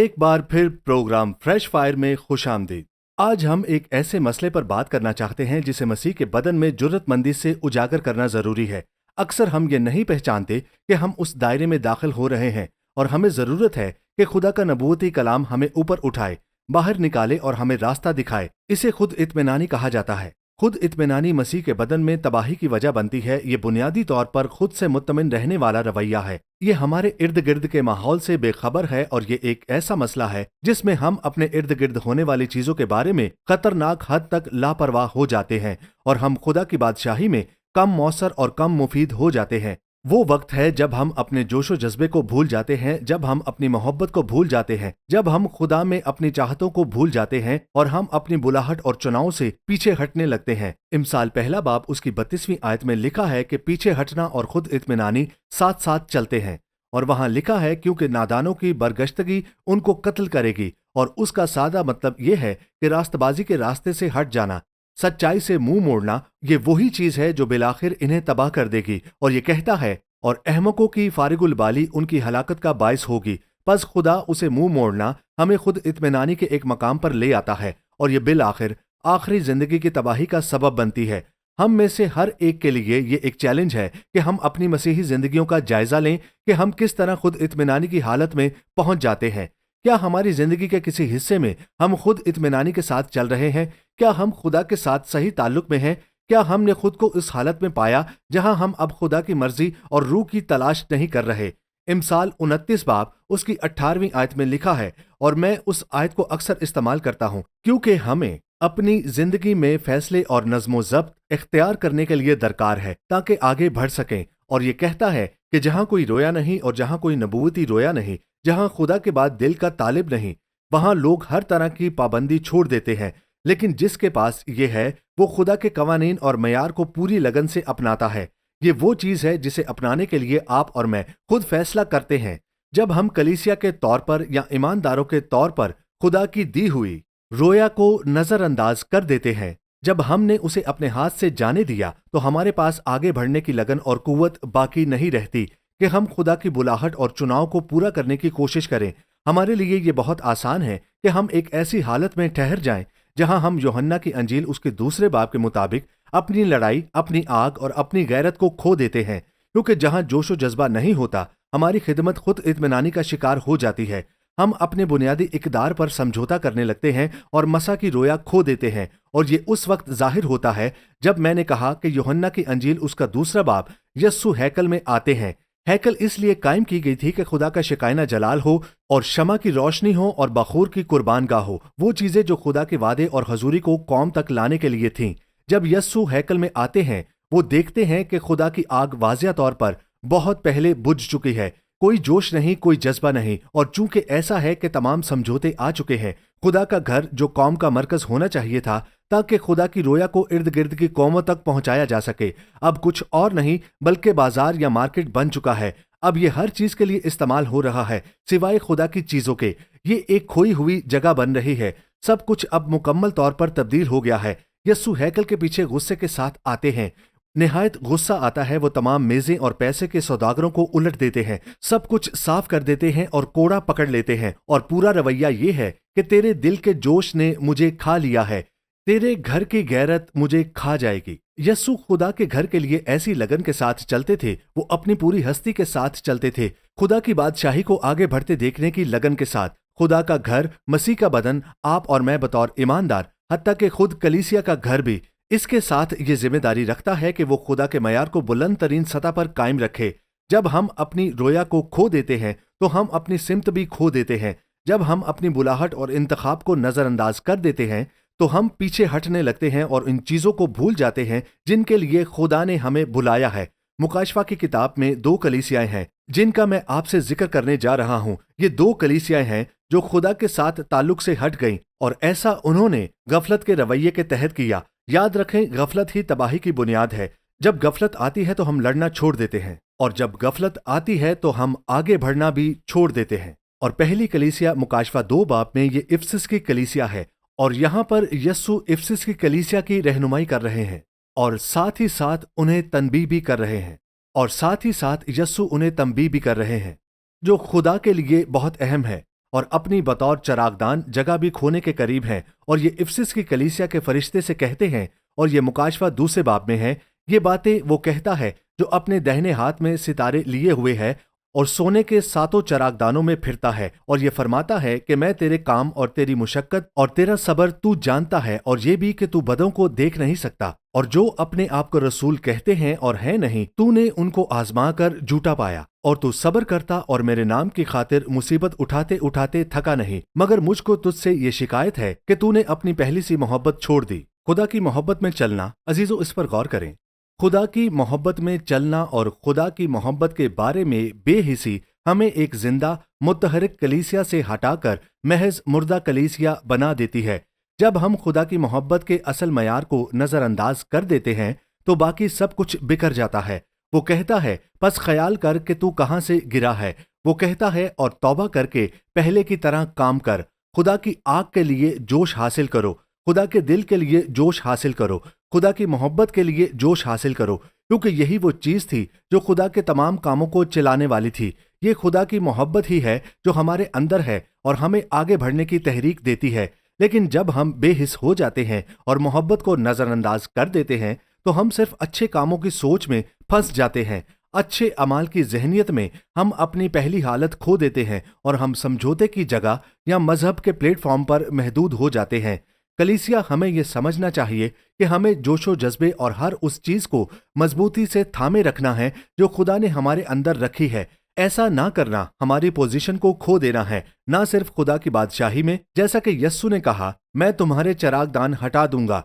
एक बार फिर programme fresh fire में खुशामदीद। आज हम एक ऐसे मसले पर बात करना चाहते हैं जिसे मसीह के बदन में जुर्रतमंदी से उजागर करना जरूरी है। अक्सर हम ये नहीं पहचानते कि हम उस दायरे में दाखिल हो रहे हैं और हमें जरूरत है कि खुदा का नबूवती कलाम हमें ऊपर उठाए, बाहर निकाले और हमें रास्ता दिखाए। इसे खुद इत्मीनानी कहा जाता है। खुद इत्मीनानी मसीह के बदन में तबाही की वजह बनती है। ये बुनियादी तौर पर खुद से मुत्तमिन रहने वाला रवैया है। ये हमारे इर्द गिर्द के माहौल से बेखबर है और ये एक ऐसा मसला है जिसमें हम अपने इर्द गिर्द होने वाली चीजों के बारे में खतरनाक हद तक लापरवाह हो जाते हैं और हम खुदा की बादशाही में कम मौसर और कम मुफीद हो जाते हैं। वो वक्त है जब हम अपने जोशो जज्बे को भूल जाते हैं, जब हम अपनी मोहब्बत को भूल जाते हैं, जब हम खुदा में अपनी चाहतों को भूल जाते हैं और हम अपनी बुलाहट और चुनाव से पीछे हटने लगते हैं। इमसाल पहला बाब उसकी 32वीं आयत में लिखा है कि पीछे हटना और खुद इत्मीनानी साथ साथ चलते हैं। और वहां लिखा है क्योंकि नादानों की बरगश्तगी उनको कत्ल करेगी। और उसका सादा मतलब ये है कि रास्तबाजी के रास्ते से हट जाना, सच्चाई से मुंह मोड़ना, ये वही चीज है जो बिलाखिर इन्हें तबाह कर देगी। और ये कहता है और अहमकों की फारिगुल बाली उनकी हलाकत का बायस होगी। बस खुदा उसे मुंह मोड़ना हमें खुद इत्मीनानी के एक मकाम पर ले आता है और ये बिलाखिर आखिरी जिंदगी की तबाही का सबब बनती है। हम में से हर एक के लिए ये एक चैलेंज है कि हम अपनी मसीही जिंदगियों का जायजा लें कि हम किस तरह खुद इत्मीनानी की हालत में पहुंच जाते हैं। क्या हमारी जिंदगी के किसी हिस्से में हम खुद इत्मीनानी के साथ चल रहे हैं? क्या हम खुदा के साथ सही ताल्लुक में हैं? क्या हमने खुद को इस हालत में पाया जहां हम अब खुदा की मर्जी और रूह की तलाश नहीं कर रहे? इमसाल 29 बाब उसकी 18वीं आयत में लिखा है और मैं उस आयत को अक्सर इस्तेमाल करता हूं क्योंकि हमें अपनी जिंदगी में फैसले और नज़्मो ज़ब्त इख्तियार करने के लिए दरकार है ताकि आगे बढ़ सकें। और ये कहता है कि जहां कोई रोया नहीं और जहां कोई नबूवती रोया नहीं, जहां खुदा के बाद दिल का तालिब नहीं, वहां लोग हर तरह की पाबंदी छोड़ देते हैं। लेकिन जिसके पास ये है वो खुदा के कवानीन और मयार को पूरी लगन से अपनाता है। ये वो चीज है जिसे अपनाने के लिए आप और मैं खुद फैसला करते हैं। जब हम कलीसिया के तौर पर या ईमानदारों के तौर पर खुदा की दी हुई रोया को नजरअंदाज कर देते हैं, जब हमने उसे अपने हाथ से जाने दिया, तो हमारे पास आगे बढ़ने की लगन और कुव्वत बाकी नहीं रहती कि हम खुदा की बुलाहट और चुनाव को पूरा करने की कोशिश करें। हमारे लिए ये बहुत आसान है कि हम एक ऐसी हालत में ठहर जाएं जहां हम यूहन्ना की अंजील उसके दूसरे बाब के मुताबिक अपनी लड़ाई, अपनी आग और अपनी गैरत को खो देते हैं। क्योंकि जहां जोशो जज्बा नहीं होता, हमारी खिदमत खुद इत्मीनानी का शिकार हो जाती है। हम अपने बुनियादी इकदार पर समझौता करने लगते हैं और मसा की रोया खो देते हैं। और ये उस वक्त जाहिर होता है जब मैंने कहा कि यूहन्ना की अंजील उसका दूसरा बाब यस्सु हैकल में आते हैं। हैकल इसलिए कायम की गई थी कि खुदा का शिकायना जलाल हो और शमा की रोशनी हो और बखूर की कुर्बानगाह हो, वो चीजें जो खुदा के वादे और हजूरी को कौम तक लाने के लिए थीं। जब यस्सु हैकल में आते हैं, वो देखते हैं कि खुदा की आग वाज़िया तौर पर बहुत पहले बुझ चुकी है। कोई जोश नहीं, कोई जज्बा नहीं। और चूंकि ऐसा है कि तमाम समझौते आ चुके हैं, खुदा का घर जो कौम का मरकज होना चाहिए था ताकि खुदा की रोया को इर्द गिर्द की कौमों तक पहुंचाया जा सके, अब कुछ और नहीं बल्कि बाजार या मार्केट बन चुका है। अब ये हर चीज के लिए इस्तेमाल हो रहा है सिवाय खुदा की चीजों के। ये एक खोई हुई जगह बन रही है। सब कुछ अब मुकम्मल तौर पर तब्दील हो गया है। यस्सु हैकल के पीछे गुस्से के साथ आते हैं। निहायत गुस्सा आता है। वो तमाम मेजें और पैसे के सौदागरों को उलट देते हैं, सब कुछ साफ कर देते हैं और कोड़ा पकड़ लेते हैं। और पूरा रवैया ये है कि तेरे दिल के जोश ने मुझे खा लिया है, तेरे घर की गैरत मुझे खा जाएगी। यस्सु खुदा के घर के लिए ऐसी लगन के साथ चलते थे, वो अपनी पूरी हस्ती के साथ चलते थे, खुदा की बादशाही को आगे बढ़ते देखने की लगन के साथ। खुदा का घर, मसीह का बदन, आप और मैं बतौर ईमानदार, हत्ता कि खुद कलीसिया का घर भी इसके साथ ये जिम्मेदारी रखता है कि वो खुदा के मयार को बुलंद तरीन सतह पर कायम रखे। जब हम अपनी रोया को खो देते हैं तो हम अपनी सिमत भी खो देते हैं। जब हम अपनी बुलाहट और इंतखाब को नजरअंदाज कर देते हैं तो हम पीछे हटने लगते हैं और इन चीजों को भूल जाते हैं जिनके लिए खुदा ने हमें बुलाया है। मुकाशफा की किताब में 2 कलीसियाएं हैं जिनका मैं आपसे जिक्र करने जा रहा हूं। ये 2 कलीसियाएं हैं जो खुदा के साथ ताल्लुक से हट गईं और ऐसा उन्होंने गफलत के रवैये के तहत किया। याद रखें, गफलत ही तबाही की बुनियाद है। जब गफलत आती है तो हम लड़ना छोड़ देते हैं और जब गफलत आती है तो हम आगे बढ़ना भी छोड़ देते हैं। और पहली कलीसिया मुकाशफा 2 बाब में ये इफिसस की कलीसिया है और यहाँ पर यस्सु इफिसस की कलीसिया की रहनुमाई कर रहे हैं और साथ ही साथ उन्हें तनबीह भी कर रहे हैं और साथ ही साथ यस्सु उन्हें तंबीह भी कर रहे हैं जो खुदा के लिए बहुत अहम है। और अपनी बतौर चरागदान जगह भी खोने के करीब हैं, और ये इफिसस की कलीसिया के फरिश्ते से कहते हैं, और ये मुकाशवा दूसरे बाब में है। ये बातें वो कहता है जो अपने दाहिने हाथ में सितारे लिए हुए है और सोने के सातों चरागदानों में फिरता है, और ये फरमाता है कि मैं तेरे काम और तेरी मुशक्कत और तेरा सब्र तू जानता है, और ये भी कि तू बदों को देख नहीं सकता, और जो अपने आप को रसूल कहते हैं और हैं नहीं, तूने उनको आजमा कर झूठा पाया, और तू सब्र करता और मेरे नाम की खातिर मुसीबत उठाते उठाते थका नहीं। मगर मुझको तुझसे ये शिकायत है कि तूने अपनी पहली सी मोहब्बत छोड़ दी। खुदा की मोहब्बत में चलना, अजीजों, इस पर गौर करें। खुदा की मोहब्बत में चलना और खुदा की मोहब्बत के बारे में बेहिसी हमें एक जिंदा मुतहरिक कलीसिया से हटाकर महज मुर्दा कलीसिया बना देती है। जब हम खुदा की मोहब्बत के असल मयार को नजरअंदाज कर देते हैं तो बाकी सब कुछ बिखर जाता है। वो कहता है, बस ख्याल कर कि तू कहाँ से गिरा है। वो कहता है, और तौबा करके पहले की तरह काम कर। खुदा की आग के लिए जोश हासिल करो, खुदा के दिल के लिए जोश हासिल करो, खुदा की मोहब्बत के लिए जोश हासिल करो, क्योंकि यही वो चीज थी जो खुदा के तमाम कामों को चलाने वाली थी। ये खुदा की मोहब्बत ही है जो हमारे अंदर है और हमें आगे बढ़ने की तहरीक देती है। लेकिन जब हम बेहिस हो जाते हैं और मोहब्बत को नजरअंदाज कर देते हैं तो हम सिर्फ अच्छे कामों की सोच में फंस जाते हैं। अच्छे अमाल की जहनियत में हम अपनी पहली हालत खो देते हैं और हम समझौते की जगह या मजहब के प्लेटफॉर्म पर महदूद हो जाते हैं। कलीसिया हमें यह समझना चाहिए कि हमें जोशो जज्बे और हर उस चीज को मजबूती से थामे रखना है जो खुदा ने हमारे अंदर रखी है। ऐसा ना करना हमारी पोजीशन को खो देना है, ना सिर्फ खुदा की बादशाही में, जैसा कि यस्सु ने कहा, मैं तुम्हारे चरागदान हटा दूंगा,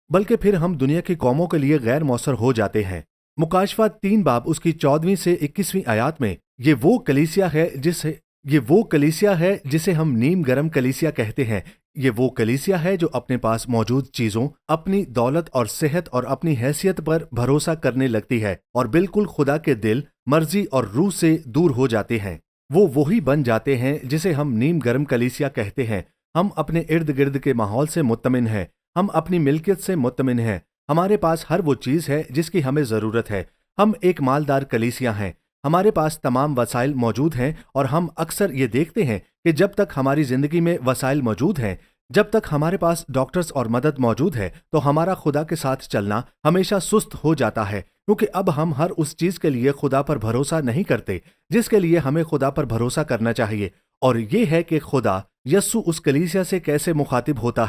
बल्कि फिर हम दुनिया की कौमों के लिए गैर मौसर हो जाते हैं। मुकाशवा 3 बाब उसकी 14वीं से 21वीं आयात में ये वो कलीसिया है जिसे हम नीम गरम कलीसिया कहते हैं। ये वो कलीसिया है जो अपने पास मौजूद चीजों, अपनी दौलत और सेहत और अपनी हैसियत पर भरोसा करने लगती है और बिल्कुल खुदा के दिल, मर्जी और रूह से दूर हो जाते हैं। वो वही बन जाते हैं जिसे हम नीम गरम कलीसिया कहते हैं। हम अपने इर्द गिर्द के माहौल से मुत्तमिन हैं, हम अपनी मिल्कियत से मुत्तमिन हैं, हमारे पास हर वो चीज है जिसकी हमें जरूरत है। हम एक मालदार कलीसिया हैं, हमारे पास तमाम वसाइल मौजूद हैं, और हम अक्सर ये देखते हैं कि जब तक हमारी जिंदगी में वसाइल मौजूद हैं, जब तक हमारे पास डॉक्टर्स और मदद मौजूद है, तो हमारा खुदा के साथ चलना हमेशा सुस्त हो जाता है, क्योंकि अब हम हर उस चीज के लिए खुदा पर भरोसा नहीं करते जिसके लिए हमें खुदा पर भरोसा करना चाहिए। और ये है कि खुदा यस्सु उस कलीसिया से कैसे मुखातिब होता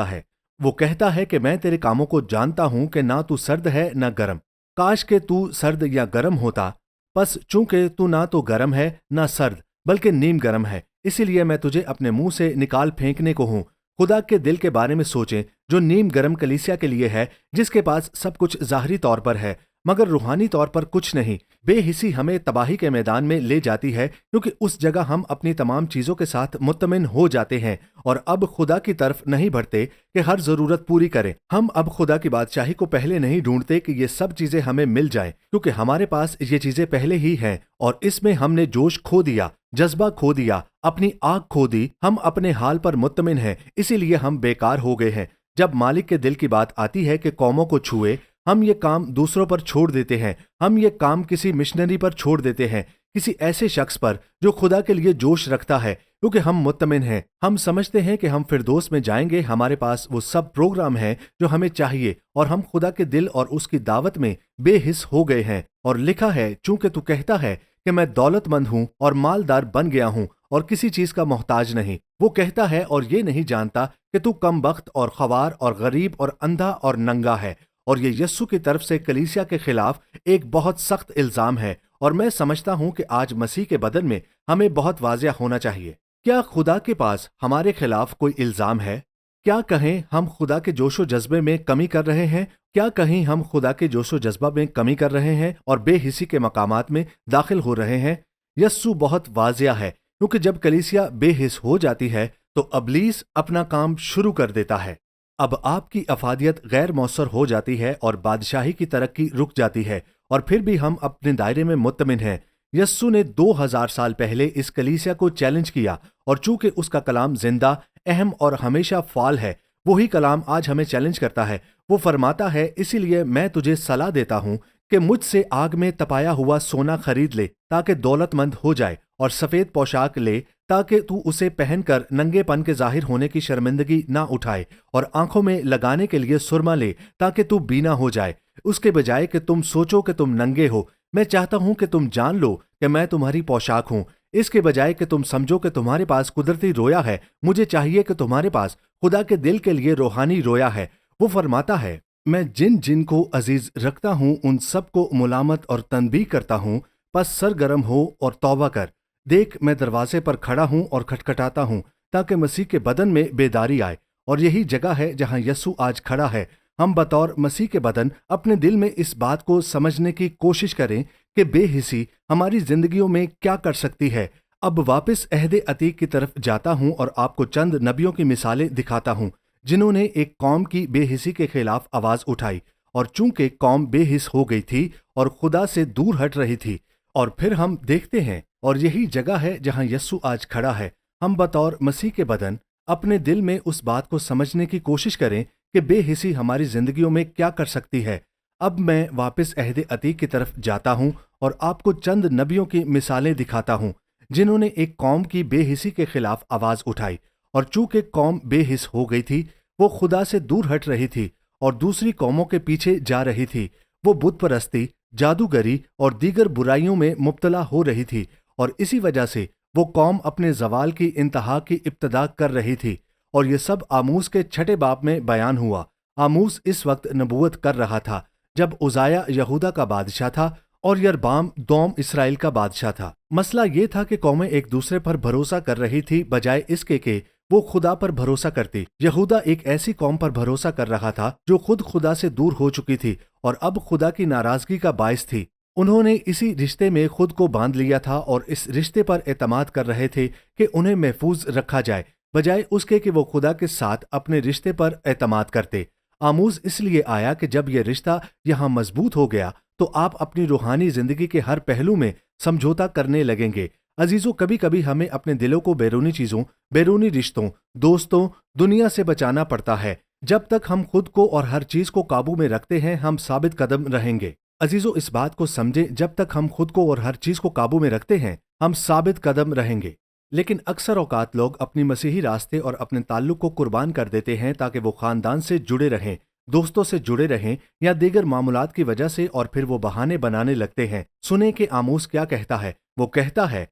है। वो कहता है कि मैं तेरे कामों को जानता हूं कि ना तू सर्द है ना गर्म। काश के तू सर्द या गर्म होता, बस चूंकि तू ना तो गर्म है ना सर्द बल्कि नीम गर्म है, इसीलिए मैं तुझे अपने मुंह से निकाल फेंकने को हूं। खुदा के दिल के बारे में सोचें जो नीम गर्म कलीसिया के लिए है, जिसके पास सब कुछ ज़ाहरी तौर पर है मगर रूहानी तौर पर कुछ नहीं। बेहिसी हमें तबाही के मैदान में ले जाती है, क्योंकि उस जगह हम अपनी तमाम चीज़ों के साथ मुत्तमिन हो जाते हैं और अब खुदा की तरफ नहीं बढ़ते कि हर ज़रूरत पूरी करें। हम अब खुदा की बादशाही को पहले नहीं ढूंढते कि ये सब चीज़ें हमें मिल जाएं, क्योंकि हमारे पास ये चीज़ें पहले ही हैं और इसमें हमने जोश खो दिया, जज्बा खो दिया, अपनी आग खो दी। हम अपने हाल पर मुत्तमिन हैं, इसीलिए हम बेकार हो गए हैं। जब मालिक के दिल की बात आती है कि कौमों को छुए, हम ये काम दूसरों पर छोड़ देते हैं। हम ये काम किसी मिशनरी पर छोड़ देते हैं, किसी ऐसे शख्स पर जो खुदा के लिए जोश रखता है, क्योंकि हम मुत्तमिन हैं। हम समझते हैं कि हम फिरदौस में जाएंगे, हमारे पास वो सब प्रोग्राम है जो हमें चाहिए, और हम खुदा के दिल और उसकी दावत में बेहिस हो गए हैं। और लिखा है, चूंकि तू कहता है कि मैं दौलतमंद हूँ और मालदार बन गया हूँ और किसी चीज का मोहताज नहीं। वो कहता है और ये नहीं जानता कि तू कमबख्त और ख्वार और गरीब और अंधा और नंगा है। और ये यस्सु की तरफ से कलीसिया के खिलाफ एक बहुत सख्त इल्जाम है, और मैं समझता हूं कि आज मसीह के बदन में हमें बहुत वाज़िया होना चाहिए। क्या खुदा के पास हमारे खिलाफ कोई इल्जाम है? क्या कहें हम खुदा के जोशो जज्बे में कमी कर रहे हैं? क्या कहीं हम खुदा के जोशो जज्बा में कमी कर रहे हैं और बेहिसी के मकामात में दाखिल हो रहे हैं? यस्सु बहुत वाज़िया है, क्योंकि जब कलीसिया बेहिस हो जाती है तो अबलीस अपना काम शुरू कर देता है। अब आपकी अफादियत गैर मौसर हो जाती है और बादशाही की तरक्की रुक जाती है, और फिर भी हम अपने दायरे में मुत्तमिन हैं। यस्सु ने 2000 साल पहले इस कलीसिया को चैलेंज किया, और चूंकि उसका कलाम जिंदा, अहम और हमेशा फाल है, वही कलाम आज हमें चैलेंज करता है। वो फरमाता है, इसीलिए मैं तुझे सलाह देता हूं کہ مجھ سے آگ میں تپایا ہوا سونا خرید لے تاکہ دولت مند ہو جائے، اور سفید پوشاک لے تاکہ تو اسے پہن کر ننگے پن کے ظاہر ہونے کی شرمندگی نہ اٹھائے، اور آنکھوں میں لگانے کے لیے سرما لے تاکہ تو بینا ہو جائے، اس کے بجائے کہ تم سوچو کہ تم ننگے ہو۔ میں چاہتا ہوں کہ تم جان لو کہ میں تمہاری پوشاک ہوں، اس کے بجائے کہ تم سمجھو کہ تمہارے پاس قدرتی رویا ہے۔ مجھے چاہیے کہ تمہارے پاس خدا کے دل کے لیے روحانی رویا ہے۔ وہ فرماتا ہے، میں جن جن کو عزیز رکھتا ہوں ان سب کو ملامت اور تنبیہ کرتا ہوں، پس سرگرم ہو اور توبہ کر۔ دیکھ، میں دروازے پر کھڑا ہوں اور کھٹکھٹاتا ہوں تاکہ مسیح کے بدن میں بیداری آئے، اور یہی جگہ ہے جہاں یسوع آج کھڑا ہے۔ ہم بطور مسیح کے بدن اپنے دل میں اس بات کو سمجھنے کی کوشش کریں کہ بے حسی ہماری زندگیوں میں کیا کر سکتی ہے۔ اب واپس عہد عتیق کی طرف جاتا ہوں اور آپ کو چند نبیوں کی مثالیں دکھاتا ہوں جنہوں نے ایک قوم کی بے حسی کے خلاف آواز اٹھائی، اور چونکہ قوم بے حس ہو گئی تھی اور خدا سے دور ہٹ رہی تھی۔ اور پھر ہم دیکھتے ہیں، اور یہی جگہ ہے جہاں یسوع آج کھڑا ہے۔ ہم بطور مسیح کے بدن اپنے دل میں اس بات کو سمجھنے کی کوشش کریں کہ بے حسی ہماری زندگیوں میں کیا کر سکتی ہے۔ اب میں واپس عہد عتیق کی طرف جاتا ہوں اور آپ کو چند نبیوں کی مثالیں دکھاتا ہوں جنہوں نے ایک قوم کی بے حسی کے خلاف آواز اٹھائی، اور چونکہ قوم بے حس ہو گئی تھی، وہ خدا سے دور ہٹ رہی تھی اور دوسری قوموں کے پیچھے جا رہی تھی۔ وہ بت پرستی، جادوگری اور دیگر برائیوں میں مبتلا ہو رہی تھی، اور اسی وجہ سے وہ قوم اپنے زوال کی انتہا کی ابتدا کر رہی تھی۔ اور یہ سب آموز کے 6 باب میں بیان ہوا۔ آموز اس وقت نبوت کر رہا تھا جب عزایہ یہودا کا بادشاہ تھا اور یربام دوم اسرائیل کا بادشاہ تھا۔ مسئلہ یہ تھا کہ قومیں ایک دوسرے پر بھروسہ کر رہی تھی بجائے اس کے کہ وہ خدا پر بھروسہ کرتی۔ یہودا ایک ایسی قوم پر بھروسہ کر رہا تھا جو خود خدا سے دور ہو چکی تھی اور اب خدا کی ناراضگی کا باعث تھی۔ انہوں نے اسی رشتے میں خود کو باندھ لیا تھا اور اس رشتے پر اعتماد کر رہے تھے کہ انہیں محفوظ رکھا جائے، بجائے اس کے کہ وہ خدا کے ساتھ اپنے رشتے پر اعتماد کرتے۔ آموز اس لیے آیا کہ جب یہ رشتہ یہاں مضبوط ہو گیا تو آپ اپنی روحانی زندگی کے ہر پہلو میں سمجھوتا کرنے لگیں گے۔ عزیزو، کبھی کبھی ہمیں اپنے دلوں کو بیرونی چیزوں، بیرونی رشتوں، دوستوں، دنیا سے بچانا پڑتا ہے۔ جب تک ہم خود کو اور ہر چیز کو قابو میں رکھتے ہیں، ہم ثابت قدم رہیں گے۔ عزیزو، اس بات کو سمجھیں، جب تک ہم خود کو اور ہر چیز کو قابو میں رکھتے ہیں، ہم ثابت قدم رہیں گے۔ لیکن اکثر اوقات لوگ اپنی مسیحی راستے اور اپنے تعلق کو قربان کر دیتے ہیں تاکہ وہ خاندان سے جڑے رہیں، دوستوں سے جڑے رہیں یا دیگر معاملات کی وجہ سے، اور پھر وہ بہانے بنانے لگتے ہیں۔ سنیں کہ آموز کیا کہتا ہے۔ وہ کہتا ہے،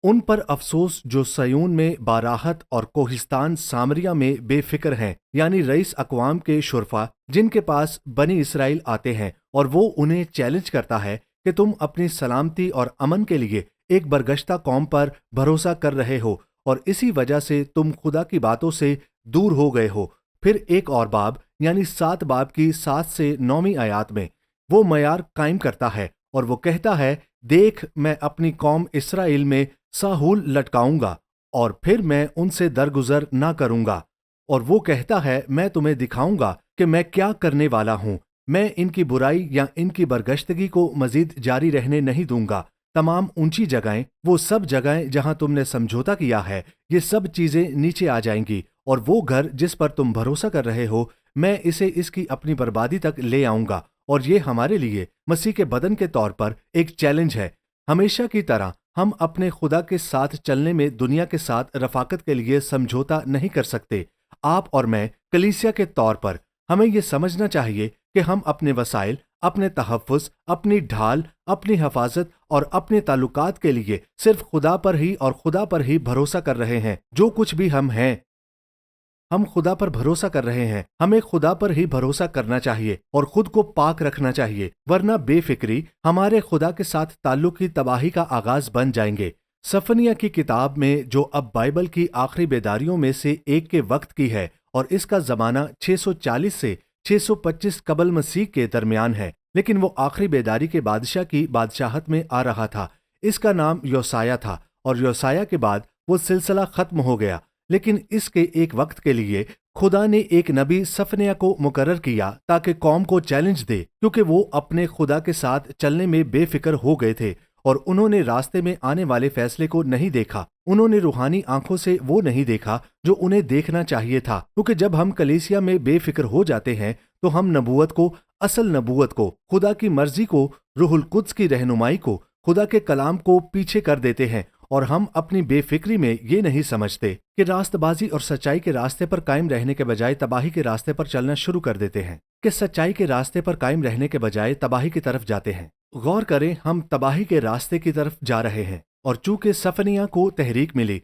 ان پر افسوس جو سیون میں باراحت اور کوہستان سامریہ میں بے فکر ہیں، یعنی رئیس اقوام کے شرفا جن کے پاس بنی اسرائیل آتے ہیں، اور وہ انہیں چیلنج کرتا ہے کہ تم اپنی سلامتی اور امن کے لیے ایک برگشتہ قوم پر بھروسہ کر رہے ہو اور اسی وجہ سے تم خدا کی باتوں سے دور ہو گئے ہو۔ پھر ایک اور باب یعنی 7 باب کی 7 سے 9 آیات میں وہ معیار قائم کرتا ہے اور وہ کہتا ہے، دیکھ، میں اپنی قوم اسرائیل میں ساحول لٹکاؤں گا اور پھر میں ان سے درگزر نہ کروں گا۔ اور وہ کہتا ہے، میں تمہیں دکھاؤں گا کہ میں کیا کرنے والا ہوں۔ میں ان کی برائی یا ان کی برگشتگی کو مزید جاری رہنے نہیں دوں گا۔ تمام اونچی جگہیں، وہ سب جگہیں جہاں تم نے سمجھوتا کیا ہے، یہ سب چیزیں نیچے آ جائیں گی، اور وہ گھر جس پر تم بھروسہ کر رہے ہو، میں اسے اس کی اپنی بربادی تک لے آؤں گا۔ اور یہ ہمارے لیے مسیح کے بدن کے طور پر ایک چیلنج ہے۔ ہمیشہ کی طرح ہم اپنے خدا کے ساتھ چلنے میں دنیا کے ساتھ رفاقت کے لیے سمجھوتا نہیں کر سکتے۔ آپ اور میں کلیسیا کے طور پر ہمیں یہ سمجھنا چاہیے کہ ہم اپنے وسائل، اپنے تحفظ، اپنی ڈھال، اپنی حفاظت اور اپنے تعلقات کے لیے صرف خدا پر ہی اور خدا پر ہی بھروسہ کر رہے ہیں۔ جو کچھ بھی ہم ہیں، ہم خدا پر بھروسہ کر رہے ہیں۔ ہمیں خدا پر ہی بھروسہ کرنا چاہیے اور خود کو پاک رکھنا چاہیے، ورنہ بے فکری ہمارے خدا کے ساتھ تعلق کی تباہی کا آغاز بن جائیں گے۔ صفنیہ کی کتاب میں، جو اب بائبل کی آخری بیداریوں میں سے ایک کے وقت کی ہے اور اس کا زمانہ 640 سے 625 قبل مسیح کے درمیان ہے، لیکن وہ آخری بیداری کے بادشاہ کی بادشاہت میں آ رہا تھا۔ اس کا نام یوسایہ تھا، اور یوسایہ کے بعد وہ سلسلہ ختم ہو گیا۔ لیکن اس کے ایک وقت کے لیے خدا نے ایک نبی صفنیہ کو مقرر کیا تاکہ قوم کو چیلنج دے، کیونکہ وہ اپنے خدا کے ساتھ چلنے میں بے فکر ہو گئے تھے और उन्होंने रास्ते में आने वाले फैसले को नहीं देखा। उन्होंने रूहानी आंखों से वो नहीं देखा जो उन्हें देखना चाहिए था, क्योंकि जब हम कलीसिया में बेफिक्र हो जाते हैं तो हम नबूवत को, असल नबूवत को, खुदा की मर्जी को, रूहुल कुद्स की रहनुमाई को, खुदा के कलाम को पीछे कर देते हैं और हम अपनी बेफिक्री में ये नहीं समझते कि रास्तबाजी और सच्चाई के रास्ते पर कायम रहने के बजाय तबाही के रास्ते पर चलना शुरू कर देते हैं, कि सच्चाई के रास्ते पर कायम रहने के बजाय तबाही की तरफ जाते हैं। गौर करें, हम तबाही के रास्ते की तरफ जा रहे हैं और चूंकि सफनिया को तहरीक मिली,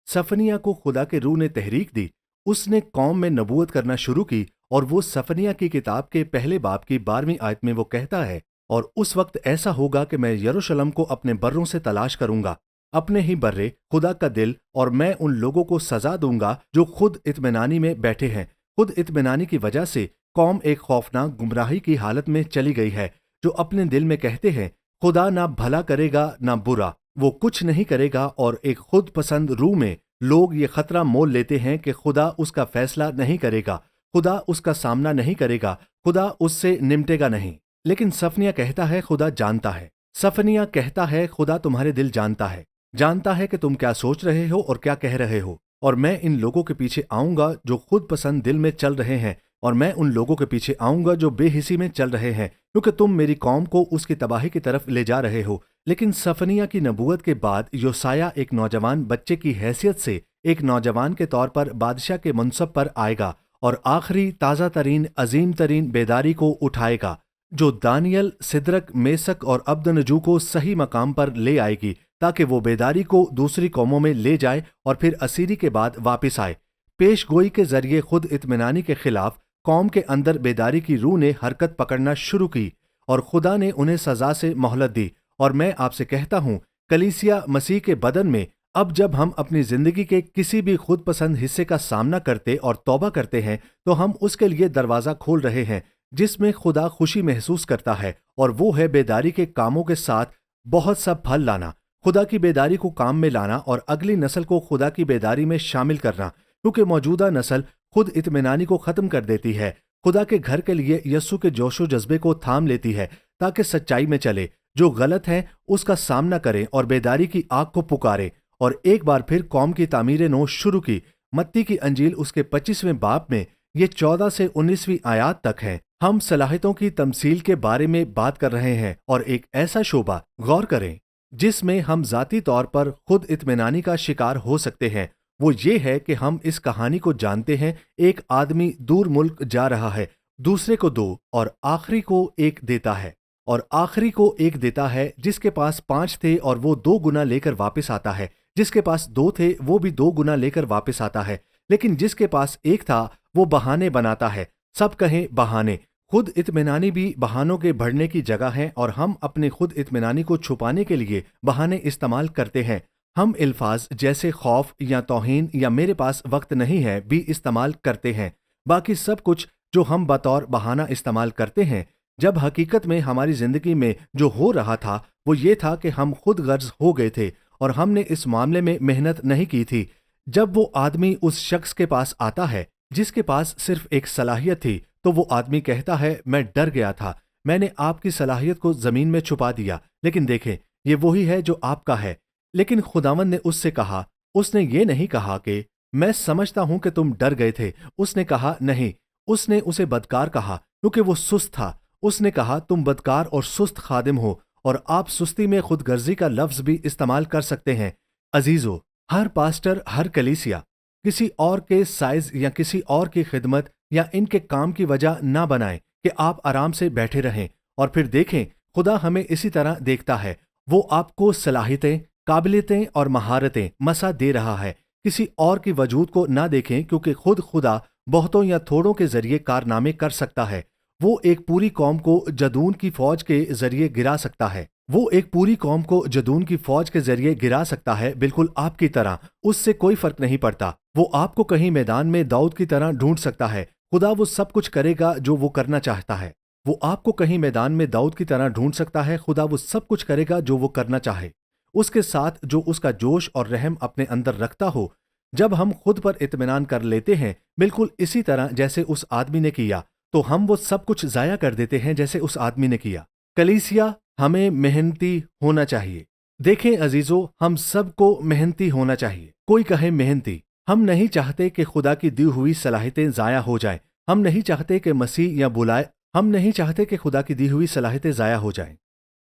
सफनिया को खुदा के रूह ने तहरीक दी, उसने कौम में नबूवत करना शुरू की। और वो सफनिया की किताब के पहले बाब की 12वीं आयत में वो कहता है, और उस वक्त ऐसा होगा कि मैं यरूशलेम को अपने बर्रों से तलाश करूंगा, अपने ही बर्रे, खुदा का दिल, और मैं उन लोगों को सजा दूंगा जो खुद इत्मीनानी में बैठे हैं। खुद इत्मीनानी की वजह से कौम एक खौफनाक गुमराही की हालत में चली गई है, जो अपने दिल में कहते हैं खुदा ना भला करेगा ना बुरा, वो कुछ नहीं करेगा। और एक खुद पसंद रूह में लोग ये खतरा मोल लेते हैं कि खुदा उसका फैसला नहीं करेगा, खुदा उसका सामना नहीं करेगा, खुदा उससे निमटेगा नहीं। लेकिन सफनिया कहता है खुदा जानता है। सफनिया कहता है खुदा तुम्हारे दिल जानता है कि तुम क्या सोच रहे हो और क्या कह रहे हो। और मैं इन लोगों के पीछे आऊंगा जो खुद पसंद दिल में चल रहे हैं, और मैं उन लोगों के पीछे आऊंगा जो बेहिसी में चल रहे हैं, क्योंकि तुम मेरी कौम को उसकी तबाही की तरफ ले जा रहे हो। लेकिन सफनिया की नबूवत के बाद योसाया एक नौजवान बच्चे की हैसियत से एक नौजवान के तौर पर बादशाह के मनसब पर आएगा और आखिरी ताज़ा तरीन अजीम तरीन बेदारी को उठाएगा, जो दानियल, सिदरक, मेसक और अब्दनजू को सही मकाम पर ले आएगी, ताकि वो बेदारी को दूसरी कौमों में ले जाए और फिर असीरी के बाद वापस आए। पेश गोई के जरिए खुद इत्मीनानी के खिलाफ कौम के अंदर बेदारी की रूह ने हरकत पकड़ना शुरू की और खुदा ने उन्हें सजा से मोहलत दी। और मैं आपसे कहता हूँ, कलीसिया मसीह के बदन में अब जब हम अपनी जिंदगी के किसी भी खुद पसंद हिस्से का सामना करते और तौबा करते हैं, तो हम उसके लिए दरवाज़ा खोल रहे हैं जिसमें खुदा खुशी महसूस करता है, और वो है बेदारी के कामों के साथ बहुत सा फल लाना, खुदा की बेदारी को काम में लाना और अगली नस्ल को खुदा की बेदारी में शामिल करना, क्योंकि मौजूदा नस्ल खुद इत्मीनानी को ख़त्म कर देती है, खुदा के घर के लिए यस्सु के जोशो जज्बे को थाम लेती है ताकि सच्चाई में चले, जो गलत है उसका सामना करें और बेदारी की आग को पुकारे। और एक बार फिर कौम की तामीर नौ शुरू की। मत्ती की अंजील उसके 25वें बाब में ये 14 से 19वीं आयात तक है। हम सलाहियतों की तमसील के बारे में बात कर रहे हैं और एक ऐसा शोबा गौर करें जिसमें हम ज़ाती तौर पर खुद इत्मीनानी का शिकार हो सकते हैं। वो ये है कि हम इस कहानी को जानते हैं, एक आदमी दूर मुल्क जा रहा है, दूसरे को 2 और आखिरी को 1 देता है, और आखिरी को 1 देता है जिसके पास 5 थे और वो 2 गुना लेकर वापस आता है, जिसके पास 2 थे वो भी 2 गुना लेकर वापस आता है, लेकिन जिसके पास 1 था वो बहाने बनाता है। सब कहें बहाने। खुद इत्मीनानी भी बहानों के बढ़ने की जगह है और हम अपने खुद इत्मीनानी को छुपाने के लिए बहाने इस्तेमाल करते हैं। हम अल्फाज जैसे खौफ या तौहीन या मेरे पास वक्त नहीं है भी इस्तेमाल करते हैं। बाकी सब कुछ जो हम बतौर बहाना इस्तेमाल करते हैं, जब हकीकत में हमारी ज़िंदगी में जो हो रहा था वो ये था कि हम खुद गर्ज हो गए थे और हमने इस मामले में मेहनत नहीं की थी। जब वो आदमी उस शख्स के पास आता है जिसके पास सिर्फ एक सलाहियत थी, तो वो आदमी कहता है मैं डर गया था, मैंने आपकी सलाहियत को ज़मीन में छुपा दिया, लेकिन देखें ये वही है जो आपका है। लेकिन खुदावंद ने उससे कहा, उसने ये नहीं कहा कि मैं समझता हूं कि तुम डर गए थे। उसने कहा नहीं, उसने उसे बदकार कहा क्योंकि वो सुस्त था। उसने कहा तुम बदकार और सुस्त खादिम हो, और आप सुस्ती में खुदगर्जी का लफ्ज़ भी इस्तेमाल कर सकते हैं। अजीज़ो, हर पास्टर, हर कलीसिया किसी और के साइज या किसी और की खिदमत या इनके काम की वजह ना बनाएं कि आप आराम से बैठे रहें और फिर देखें खुदा हमें इसी तरह देखता है। वो आपको सलाहियतें, काबिलियतें और महारतें मसा दे रहा है। किसी और की वजूद को ना देखें, क्योंकि खुद खुदा बहुतों या थोड़ों के जरिए कारनामे कर सकता है। वो एक पूरी कौम को जदून की फौज के जरिए गिरा सकता है। वो एक पूरी कौम को जदून की फौज के जरिए गिरा सकता है, बिल्कुल आपकी तरह। उससे कोई फर्क नहीं पड़ता। वो आपको कहीं मैदान में दाऊद की तरह ढूंढ सकता है। खुदा वो सब कुछ करेगा जो वो करना चाहता है। वो आपको कहीं मैदान में दाऊद की तरह ढूंढ सकता है। खुदा वो सब कुछ करेगा जो वो करना चाहे, उसके साथ जो उसका जोश और रहम अपने अंदर रखता हो। जब हम खुद पर इत्मीनान कर लेते हैं, बिल्कुल इसी तरह जैसे उस आदमी ने किया, तो हम वो सब कुछ जाया कर देते हैं जैसे उस आदमी ने किया। कलीसिया हमें मेहनती होना चाहिए। देखें अजीजों, हम सबको मेहनती होना चाहिए। कोई कहे मेहनती, हम नहीं चाहते कि खुदा की दी हुई सलाहियतें जाया हो जाएं। हम नहीं चाहते कि मसीह या बुलाए हम नहीं चाहते कि खुदा की दी हुई सलाहियतें जाया हो जाएं।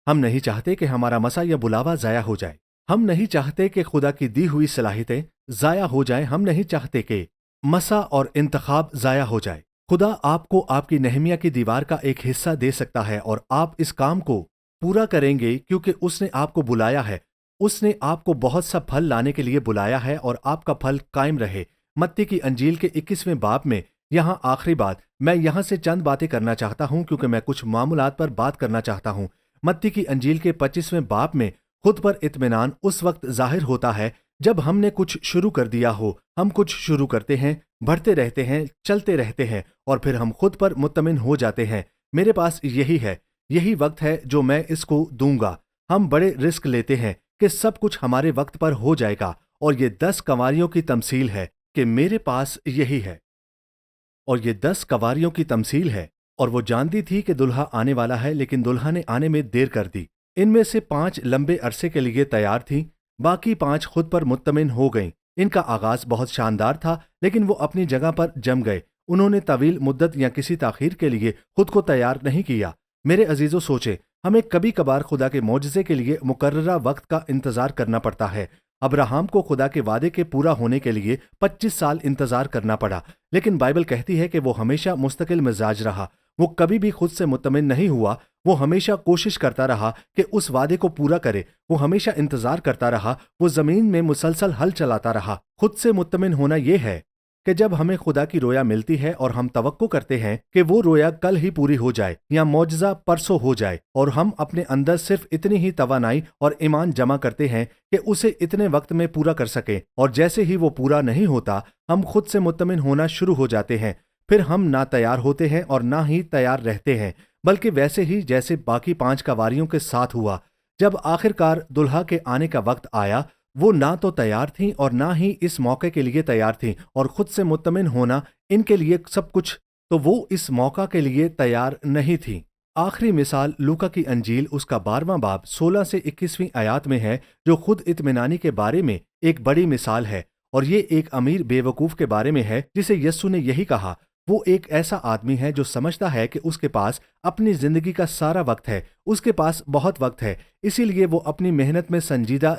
हम नहीं चाहते कि हमारा मसा या बुलावा जाया हो जाए। हम नहीं चाहते कि खुदा की दी हुई सलाहियतें जाया हो जाएं। हम नहीं चाहते कि मसा और इंतखाब जाया हो जाए। खुदा आपको आपकी नेहमिया की दीवार का एक हिस्सा दे सकता है और आप इस काम को पूरा करेंगे क्योंकि उसने आपको बुलाया है। उसने आपको बहुत सा फल लाने के लिए बुलाया है और आपका फल कायम रहे। मत्ती की अंजील के 21वें बाब में यहाँ आखिरी बात, मैं यहाँ से चंद बातें करना चाहता हूँ क्योंकि मैं कुछ मामूलात पर बात करना चाहता हूँ। मत्ती की अंजील के 25वें बाब में खुद पर इत्मीनान उस वक्त जाहिर होता है जब हमने कुछ शुरू कर दिया हो। हम कुछ शुरू करते हैं, बढ़ते रहते हैं, चलते रहते हैं और फिर हम खुद पर मुत्तमिन हो जाते हैं। मेरे पास यही है, यही वक्त है जो मैं इसको दूंगा। हम बड़े रिस्क लेते हैं कि सब कुछ हमारे वक्त पर हो जाएगा और ये 10 कंवारियों की तमसील है कि मेरे पास यही है। और ये 10 कंवारियों की तमसील है और वो जानती थी कि दुल्हा आने वाला है, लेकिन दुल्हा ने आने में देर कर दी। इनमें से 5 लंबे अरसे के लिए तैयार थीं, बाकी 5 खुद पर मुत्तमिन हो गईं। इनका आगाज बहुत शानदार था, लेकिन वो अपनी जगह पर जम गए। उन्होंने तवील मुद्दत या किसी ताखीर के लिए खुद को तैयार नहीं किया। मेरे अजीजों, सोचे, हमें कभी कभार खुदा के मौजज़े के लिए मुकर्ररा वक्त का इंतजार करना पड़ता है। अब्राहम को खुदा के वादे के पूरा होने के लिए 25 साल इंतजार करना पड़ा, लेकिन बाइबल कहती है कि वो हमेशा मुस्तकिल मिजाज रहा। वो कभी भी खुद से मुतमिन नहीं हुआ। वो हमेशा कोशिश करता रहा कि उस वादे को पूरा करे। वो हमेशा इंतजार करता रहा। वो जमीन में मुसलसल हल चलाता रहा। खुद से मुतमिन होना यह है कि जब हमें खुदा की रोया मिलती है और हम तवक्को करते हैं कि वो रोया कल ही पूरी हो जाए या मौजज़ा परसों हो जाए, और हम अपने अंदर सिर्फ इतनी ही तवानाई और ईमान जमा करते हैं कि उसे इतने वक्त में पूरा कर सकें, और जैसे ही वो पूरा नहीं होता हम खुद से मुतमिन होना शुरू हो जाते हैं। फिर हम ना तैयार होते हैं और ना ही तैयार रहते हैं, बल्कि वैसे ही जैसे बाकी 5 कंवारियों के साथ हुआ। जब आखिरकार दुल्हा के आने का वक्त आया, वो ना तो तैयार थीं और ना ही इस मौके के लिए तैयार थीं, और खुद से मुत्तमिन होना इनके लिए सब कुछ, तो वो इस मौका के लिए तैयार नहीं थीं। आखिरी मिसाल लूका की अंजील उसका 12वां बाब 16 से 21वीं आयात में है, जो खुद इत्मीनानी के बारे में एक बड़ी मिसाल है। और ये एक अमीर बेवकूफ के बारे में है जिसे यस्सु ने यही कहा। वो एक ऐसा आदमी है जो समझता है कि उसके पास अपनी जिंदगी का सारा वक्त है, उसके पास बहुत वक्त है, इसलिए वो अपनी मेहनत में संजीदा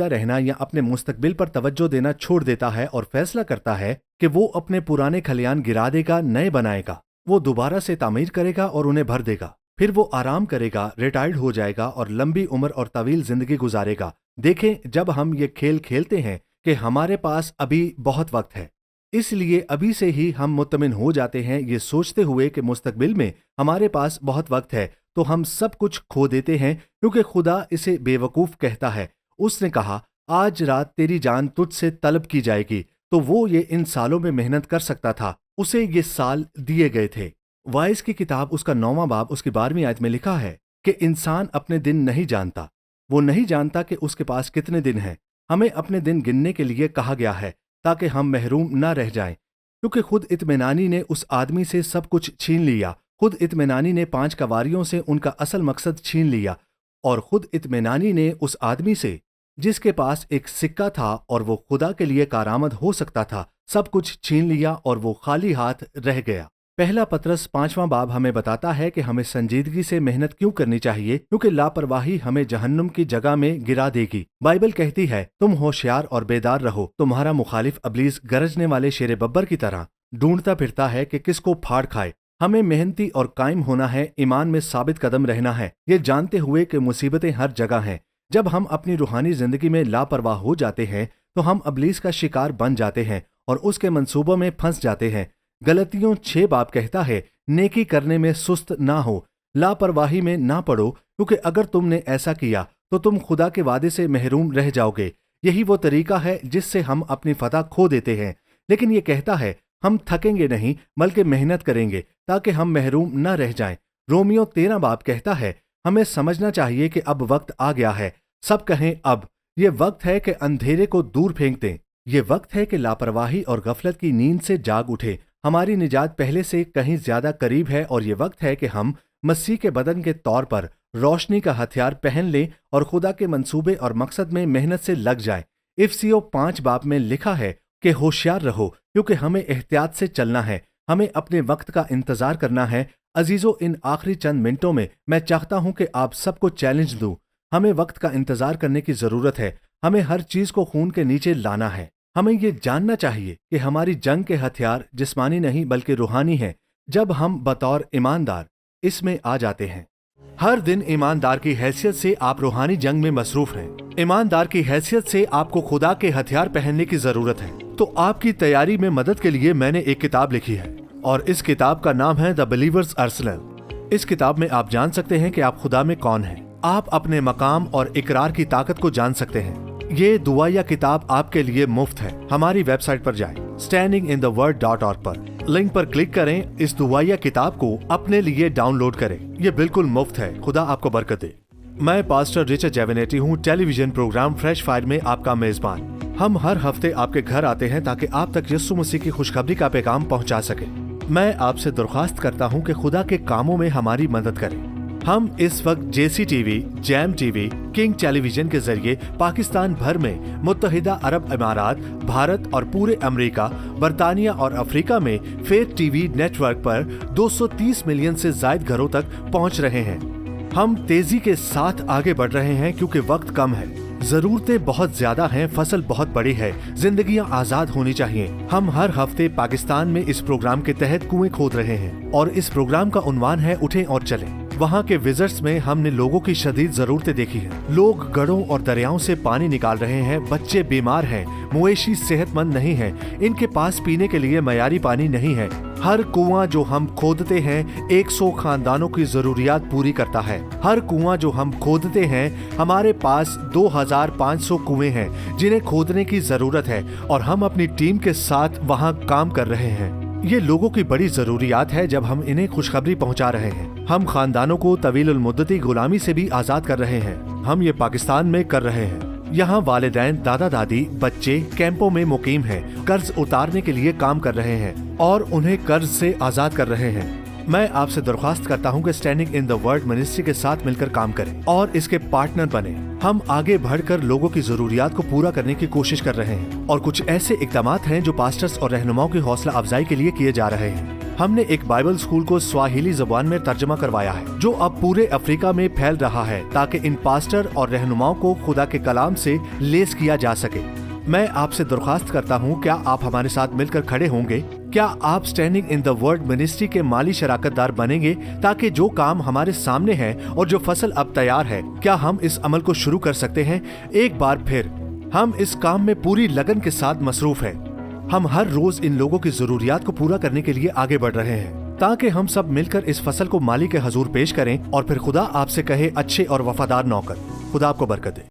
रहना या अपने मुस्तकबिल पर तवज्जो देना छोड़ देता है और फैसला करता है कि वो अपने पुराने खलियान गिरा देगा, नए बनाएगा। वो दोबारा से तामीर करेगा और उन्हें भर देगा। फिर वो आराम करेगा, रिटायर्ड हो जाएगा और लंबी उम्र और तवील जिंदगी गुजारेगा। देखें, जब हम ये खेल खेलते हैं कि हमारे पास अभी बहुत वक्त है, इसलिए अभी से ही हम मुत्तमिन हो जाते हैं ये सोचते हुए कि मुस्तकबिल में हमारे पास बहुत वक्त है, तो हम सब कुछ खो देते हैं, क्योंकि खुदा इसे बेवकूफ़ कहता है। उसने कहा, आज रात तेरी जान तुझसे तलब की जाएगी, तो वो ये इन सालों में मेहनत कर सकता था। उसे ये साल दिए गए थे। वाइस की किताब उसका 9वां बाब उसकी 12वीं आयत में लिखा है कि इंसान अपने दिन नहीं जानता। वो नहीं जानता कि उसके पास कितने दिन हैं। हमें अपने दिन गिनने के लिए कहा गया है ताकि हम महरूम ना रह जाएं, क्योंकि खुद इत्मीनानी ने उस आदमी से सब कुछ छीन लिया। खुद इत्मीनानी ने 5 कंवारियों से उनका असल मकसद छीन लिया, और खुद इत्मीनानी ने उस आदमी से जिसके पास एक सिक्का था और वो खुदा के लिए कारआमद हो सकता था, सब कुछ छीन लिया और वो खाली हाथ रह गया। पहला पतरस 5वां बाब हमें बताता है कि हमें संजीदगी से मेहनत क्यों करनी चाहिए, क्योंकि लापरवाही हमें जहन्नुम की जगह में गिरा देगी। बाइबल कहती है, तुम होशियार और बेदार रहो। तुम्हारा मुखालिफ अबलीस गरजने वाले शेर बब्बर की तरह ढूंढता फिरता है कि किसको फाड़ खाए। हमें मेहनती और कायम होना है, ईमान में साबित कदम रहना है, ये जानते हुए कि मुसीबतें हर जगह हैं। जब हम अपनी रूहानी जिंदगी में लापरवाह हो जाते हैं तो हम अबलीस का शिकार बन जाते हैं और उसके मंसूबों में फंस जाते हैं। गलतियों 6 बाब कहता है, नेकी करने में सुस्त ना हो, लापरवाही में ना पड़ो, क्योंकि अगर तुमने ऐसा किया तो तुम खुदा के वादे से महरूम रह जाओगे। यही वो तरीका है जिससे हम अपनी फतह खो देते हैं। लेकिन ये कहता है, हम थकेंगे नहीं बल्कि मेहनत करेंगे ताकि हम महरूम न रह जाएं। रोमियो 13 बाब कहता है, हमें समझना चाहिए कि अब वक्त आ गया है। सब कहें अब। ये वक्त है कि अंधेरे को दूर फेंक दें। ये वक्त है कि लापरवाही और गफलत की नींद से जाग उठे। हमारी निजात पहले से कहीं ज्यादा करीब है और ये वक्त है कि हम मसीह के बदन के तौर पर रोशनी का हथियार पहन लें और खुदा के मंसूबे और मकसद में मेहनत से लग जाएं। इफिसियों 5 बाब में लिखा है कि होशियार रहो, क्योंकि हमें एहतियात से चलना है, हमें अपने वक्त का इंतजार करना है। अजीजों, इन आखिरी चंद मिनटों में मैं चाहता हूं कि आप सबको चैलेंज दूं। हमें वक्त का इंतजार करने की जरूरत है। हमें हर चीज को खून के नीचे लाना है। हमें ये जानना चाहिए कि हमारी जंग के हथियार जिस्मानी नहीं बल्कि रूहानी हैं, जब हम बतौर ईमानदार इसमें आ जाते हैं। हर दिन ईमानदार की हैसियत से आप रूहानी जंग में मसरूफ हैं। ईमानदार की हैसियत से आपको खुदा के हथियार पहनने की जरूरत है। तो आपकी तैयारी में मदद के लिए मैंने एक किताब लिखी है और इस किताब का नाम है द बिलीवर्स आर्सेनल। इस किताब में आप जान सकते हैं कि आप खुदा में कौन हैं। आप अपने मकाम और इकरार की ताकत को जान सकते हैं। ये दुआया किताब आपके लिए मुफ्त है। हमारी वेबसाइट पर जाएं, standinginthe-word.org पर लिंक पर क्लिक करें। इस दुआया किताब को अपने लिए डाउनलोड करें। ये बिल्कुल मुफ्त है। खुदा आपको बरकत दे। मैं पास्टर रिचर्ड जेवेनेटी हूँ, टेलीविजन प्रोग्राम फ्रेश फायर में आपका मेजबान। हम हर हफ्ते आपके घर आते हैं ताकि आप तक यीशु मसीह की खुशखबरी का पैगाम पहुँचा सके। मैं आपसे दरख्वास्त करता हूँ कि खुदा के कामों में हमारी मदद करें। हम इस वक्त JC TV, Jam TV, King television के जरिए पाकिस्तान भर में, मुत्तहिदा अरब इमारात, भारत और पूरे अमेरिका, बरतानिया और अफ्रीका में फेथ टीवी नेटवर्क पर 230 मिलियन से ज्यादा घरों तक पहुंच रहे हैं। हम तेजी के साथ आगे बढ़ रहे हैं क्योंकि वक्त कम है, जरूरतें बहुत ज्यादा हैं, फसल बहुत बड़ी है, जिंदगियां आजाद होनी चाहिए। हम हर हफ्ते पाकिस्तान में इस प्रोग्राम के तहत कुएं खोद रहे हैं और इस प्रोग्राम का उन्वान है उठें और चलें। वहाँ के विजिट्स में हमने लोगों की शदीद जरूरतें देखी हैं। लोग गढ़ों और दरियाओं से पानी निकाल रहे हैं, बच्चे बीमार हैं, मवेशी सेहतमंद नहीं हैं, इनके पास पीने के लिए मयारी पानी नहीं है। हर कुआं जो हम खोदते हैं 100 खानदानों की जरूरियात पूरी करता है। हर कुआं जो हम खोदते हैं, हमारे पास 2500 कुएं हैं जिन्हें खोदने की जरूरत है और हम अपनी टीम के साथ वहां काम कर रहे हैं। ये लोगों की बड़ी जरूरियात है जब हम इन्हें खुशखबरी पहुंचा रहे हैं। हम खानदानों को तवील मुद्दती गुलामी से भी आजाद कर रहे हैं। हम ये पाकिस्तान में कर रहे हैं। यहाँ वालिदैन, दादा दादी, बच्चे कैंपों में मुकीम हैं, कर्ज उतारने के लिए काम कर रहे हैं और उन्हें कर्ज से आजाद कर रहे हैं। मैं आपसे दरख्वास्त करता हूँ कि standing in the word ministry के साथ मिलकर काम करें और इसके पार्टनर बने। हम आगे बढ़कर लोगों की जरूरियात को पूरा करने की कोशिश कर रहे हैं और कुछ ऐसे इकदामात हैं जो पास्टर्स और रहनुमाओं की हौसला अफजाई के लिए किए जा रहे हैं। हमने एक बाइबल स्कूल को स्वाहिली ज़बान में तर्जमा करवाया है जो अब पूरे अफ्रीका में फैल रहा है ताकि इन पास्टर और रहनुमाओं को खुदा के कलाम से लेस किया जा सके। मैं आपसे दरख्वास्त करता हूँ, क्या आप हमारे साथ मिलकर खड़े होंगे? क्या आप standing in the word ministry के माली शराकतदार बनेंगे ताकि जो काम हमारे सामने है और जो फसल अब तैयार है, क्या हम इस अमल को शुरू कर सकते हैं? एक बार फिर हम इस काम में पूरी लगन के साथ मसरूफ हैं। हम हर रोज इन लोगों की जरूरियात को पूरा करने के लिए आगे बढ़ रहे हैं ताकि हम सब मिलकर इस फसल को माली के हजूर पेश करें और फिर खुदा आपसे कहे, अच्छे और वफादार नौकर। खुदा आपको बरकत दे।